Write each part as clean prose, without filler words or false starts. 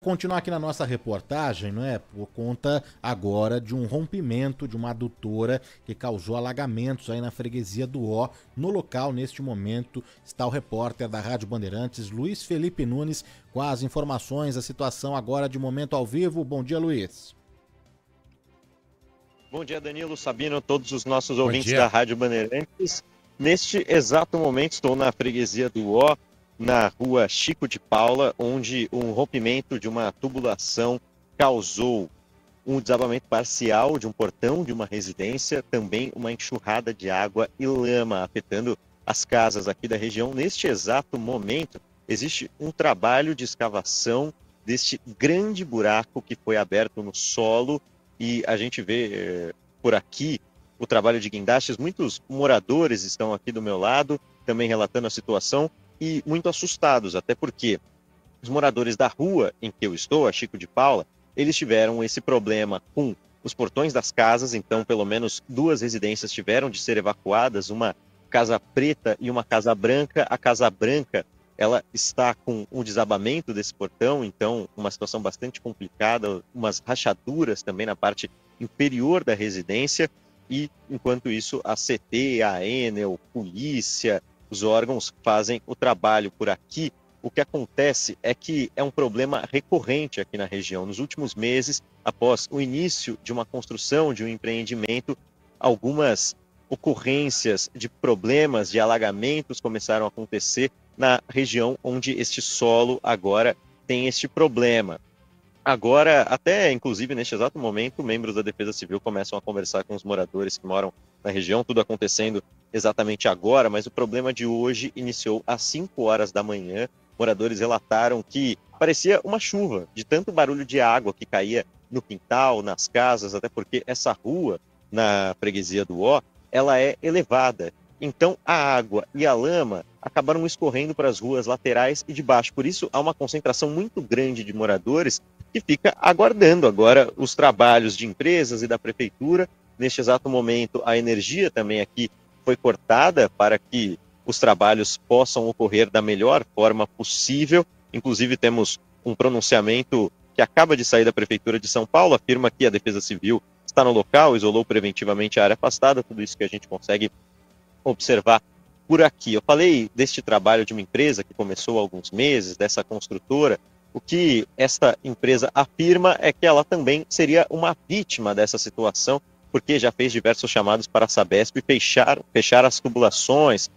Continuar aqui na nossa reportagem, não é? Por conta agora de um rompimento de uma adutora que causou alagamentos aí na freguesia do Ó. No local, neste momento, está o repórter da Rádio Bandeirantes, Luiz Felipe Nunes, com as informações, a situação agora de momento ao vivo. Bom dia, Luiz. Bom dia, Danilo, Sabino, todos os nossos ouvintes da Rádio Bandeirantes. Neste exato momento, estou na freguesia do Ó, na rua Chico de Paula, onde um rompimento de uma tubulação causou um desabamento parcial de um portão de uma residência, também uma enxurrada de água e lama afetando as casas aqui da região. Neste exato momento, existe um trabalho de escavação deste grande buraco que foi aberto no solo e a gente vê por aqui o trabalho de guindastes. Muitos moradores estão aqui do meu lado, também relatando a situação, e muito assustados, até porque os moradores da rua em que eu estou, a Chico de Paula, eles tiveram esse problema com os portões das casas, então pelo menos 2 residências tiveram de ser evacuadas, uma casa preta e uma casa branca. A casa branca, ela está com um desabamento desse portão, então uma situação bastante complicada, umas rachaduras também na parte inferior da residência, e enquanto isso a CT, a Enel, polícia, os órgãos fazem o trabalho por aqui. O que acontece é que é um problema recorrente aqui na região. Nos últimos meses, após o início de uma construção, de um empreendimento, algumas ocorrências de problemas, de alagamentos começaram a acontecer na região onde este solo agora tem este problema. Agora, até inclusive neste exato momento, membros da Defesa Civil começam a conversar com os moradores que moram na região, tudo acontecendo exatamente agora, mas o problema de hoje iniciou às 5 horas da manhã. Moradores relataram que parecia uma chuva, de tanto barulho de água que caía no quintal, nas casas, até porque essa rua, na freguesia do Ó, ela é elevada. Então a água e a lama acabaram escorrendo para as ruas laterais e de baixo. Por isso há uma concentração muito grande de moradores que fica aguardando agora os trabalhos de empresas e da prefeitura. Neste exato momento, a energia também aqui foi cortada para que os trabalhos possam ocorrer da melhor forma possível. Inclusive, temos um pronunciamento que acaba de sair da Prefeitura de São Paulo, afirma que a Defesa Civil está no local, isolou preventivamente a área afastada, tudo isso que a gente consegue observar por aqui. Eu falei deste trabalho de uma empresa que começou há alguns meses, dessa construtora. O que esta empresa afirma é que ela também seria uma vítima dessa situação, porque já fez diversos chamados para a Sabesp fechar as tubulações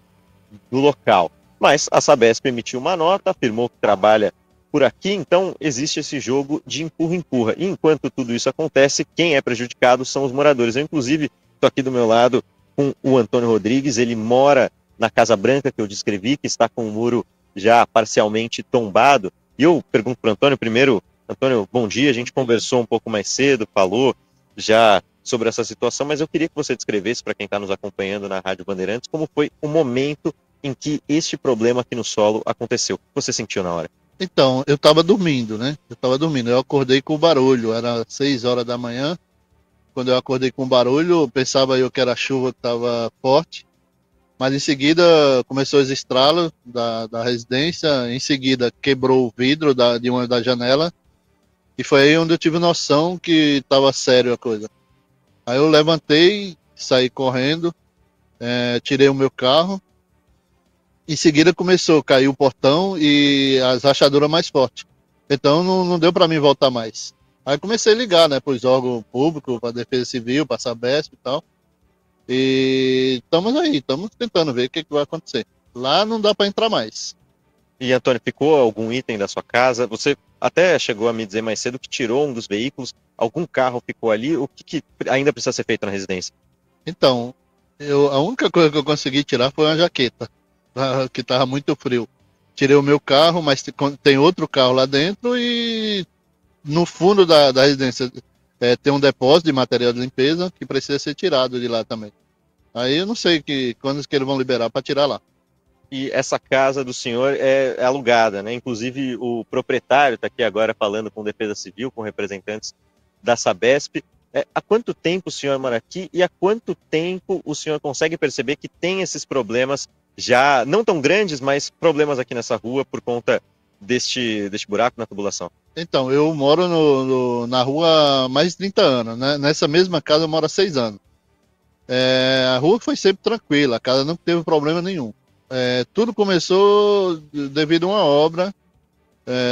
do local. Mas a Sabesp emitiu uma nota, afirmou que trabalha por aqui, então existe esse jogo de empurra-empurra. E enquanto tudo isso acontece, quem é prejudicado são os moradores. Eu, inclusive, estou aqui do meu lado com o Antônio Rodrigues, ele mora na Casa Branca que eu descrevi, que está com o muro já parcialmente tombado. E eu pergunto para o Antônio primeiro. Antônio, bom dia, a gente conversou um pouco mais cedo, falou já sobre essa situação, mas eu queria que você descrevesse para quem está nos acompanhando na Rádio Bandeirantes como foi o momento em que este problema aqui no solo aconteceu. O que você sentiu na hora? Então, eu estava dormindo, né? Eu acordei com o barulho, era 6 horas da manhã. Quando eu acordei com o barulho, pensava eu que era a chuva que estava forte, mas em seguida começou os estralos da residência, em seguida quebrou o vidro de uma da janela, e foi aí onde eu tive noção que estava sério a coisa. Aí eu levantei, saí correndo, tirei o meu carro. Em seguida começou a cair o portão e as rachaduras mais fortes. Então não deu para mim voltar mais. Aí comecei a ligar, né, para os órgãos públicos, para a Defesa Civil, para a Sabesp e tal. E estamos aí, estamos tentando ver o que vai acontecer. Lá não dá para entrar mais. E, Antônio, ficou algum item da sua casa? Você até chegou a me dizer mais cedo que tirou um dos veículos. Algum carro ficou ali? O que ainda precisa ser feito na residência? Então, a única coisa que eu consegui tirar foi uma jaqueta, que estava muito frio. Tirei o meu carro, mas tem outro carro lá dentro e no fundo da residência tem um depósito de material de limpeza que precisa ser tirado de lá também. Aí eu não sei quando que eles vão liberar para tirar lá. E essa casa do senhor é alugada, né? Inclusive o proprietário está aqui agora falando com Defesa Civil, com representantes da Sabesp. Há quanto tempo o senhor mora aqui e há quanto tempo o senhor consegue perceber que tem esses problemas já, não tão grandes, mas problemas aqui nessa rua por conta deste buraco na tubulação? Então, eu moro na rua há mais de 30 anos, né? Nessa mesma casa eu moro há 6 anos. A rua foi sempre tranquila, a casa não teve problema nenhum. Tudo começou devido a uma obra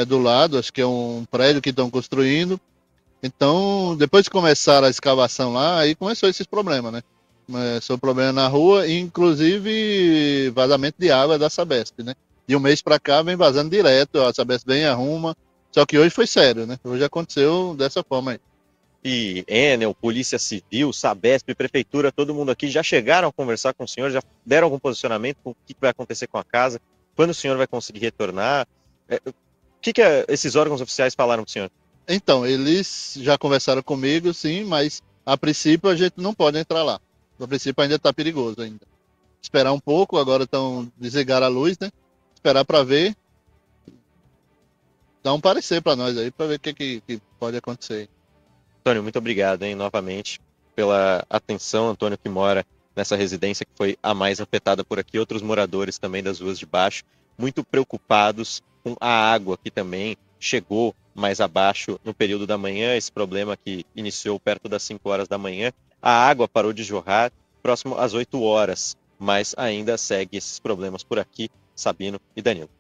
do lado, acho que é um prédio que estão construindo. Então, depois que começaram a escavação lá, aí começou esses problemas, né? Começou problema na rua, inclusive vazamento de água da Sabesp, né? De um mês para cá vem vazando direto, a Sabesp vem e arruma. Só que hoje foi sério, né? Hoje aconteceu dessa forma aí. E Enel, Polícia Civil, Sabesp, Prefeitura, todo mundo aqui já chegaram a conversar com o senhor, já deram algum posicionamento com o que vai acontecer com a casa, quando o senhor vai conseguir retornar? O que esses órgãos oficiais falaram para o senhor? Então, eles já conversaram comigo, sim, mas a princípio a gente não pode entrar lá. A princípio ainda está perigoso ainda. Esperar um pouco, agora estão desligar a luz, né? Esperar para ver, dar um parecer para nós aí, para ver o que pode acontecer. Antônio, muito obrigado, hein, novamente, pela atenção. Antônio, que mora nessa residência que foi a mais afetada por aqui, outros moradores também das ruas de baixo, muito preocupados com a água que também chegou mais abaixo no período da manhã, esse problema que iniciou perto das 5 horas da manhã. A água parou de jorrar próximo às 8 horas, mas ainda segue esses problemas por aqui, Sabino e Danilo.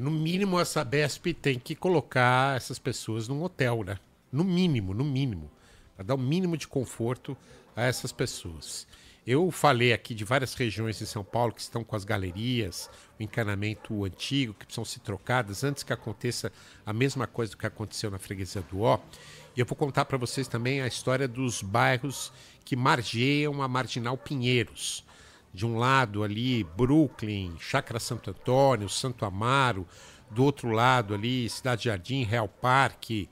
No mínimo a Sabesp tem que colocar essas pessoas num hotel, né? No mínimo, para dar o mínimo de conforto a essas pessoas. Eu falei aqui de várias regiões de São Paulo que estão com as galerias, o encanamento antigo, que precisam ser trocadas antes que aconteça a mesma coisa do que aconteceu na freguesia do Ó. E eu vou contar para vocês também a história dos bairros que margeiam a Marginal Pinheiros. De um lado ali, Brooklyn, Chácara Santo Antônio, Santo Amaro. Do outro lado ali, Cidade Jardim, Real Parque,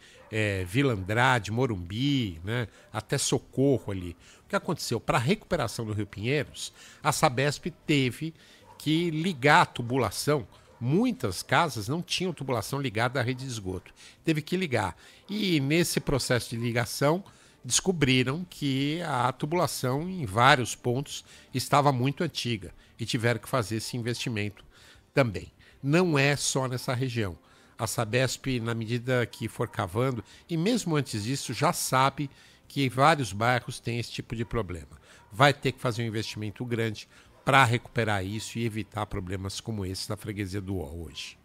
Vila Andrade, Morumbi, né? Até Socorro ali. O que aconteceu? Para a recuperação do Rio Pinheiros, a Sabesp teve que ligar a tubulação. Muitas casas não tinham tubulação ligada à rede de esgoto. Teve que ligar. E nesse processo de ligação, descobriram que a tubulação em vários pontos estava muito antiga e tiveram que fazer esse investimento também. Não é só nessa região. A Sabesp, na medida que for cavando, e mesmo antes disso, já sabe que vários bairros têm esse tipo de problema. Vai ter que fazer um investimento grande para recuperar isso e evitar problemas como esse da freguesia do Ó hoje.